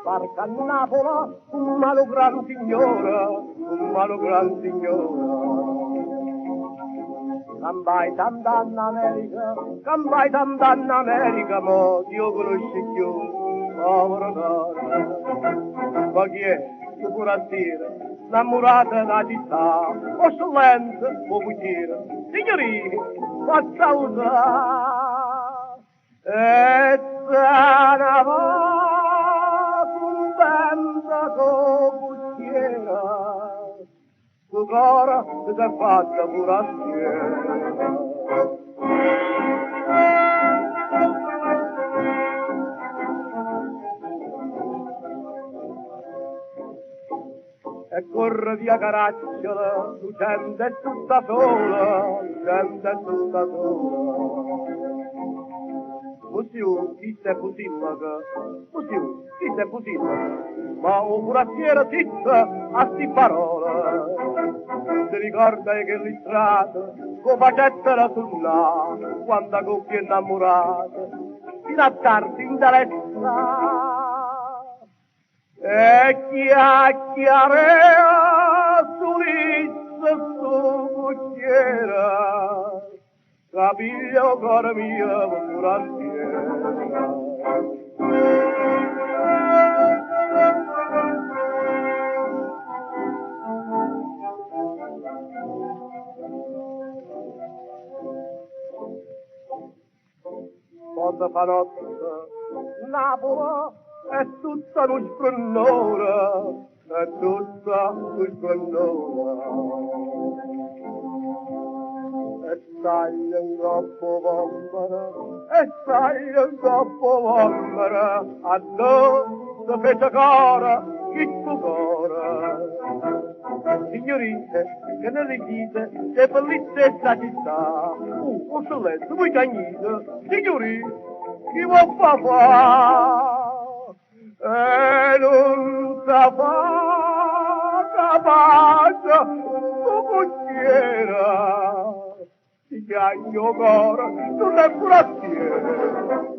barca a Napoli, un malo gran signore, un malo gran signore. Cambai tantan America, cambai tantan America, mo Dio conosce più, povero caro. Ma chi è? Che buonasera, innamorata da città, o silenzio, o cucina, signorini, faccia usare. E sana va, contenta con cucchiera, tu cara che ti è fatta buonasera. E corre via Caracciola, tu gente è tutta sola, gente è tutta sola. Monsieur, chi è possibile? Monsieur, chi è possibile? Ma un burattino zitta a sti parole. Ti ricorda che l'istratto, con facettela sul là, quando coppia innamorata, fino a tardi in dalezza. E chiacchiarea sulizzo su cucchiera, capiglio cuore mio buonasera. Quando fa notte, Napoli è tutta un spronnore, è tutta un spronnore. E stai un troppo vombere, e stai un troppo vombere, a noi se fece cara il tuo cuore. Signorine, che ne dite, se per lì stessa città, un silenzio, voi cagnite, signorine, chi vuol fa? E non sa fa capace, tu cucchiera, ti chiaglio cuore, non è burattino.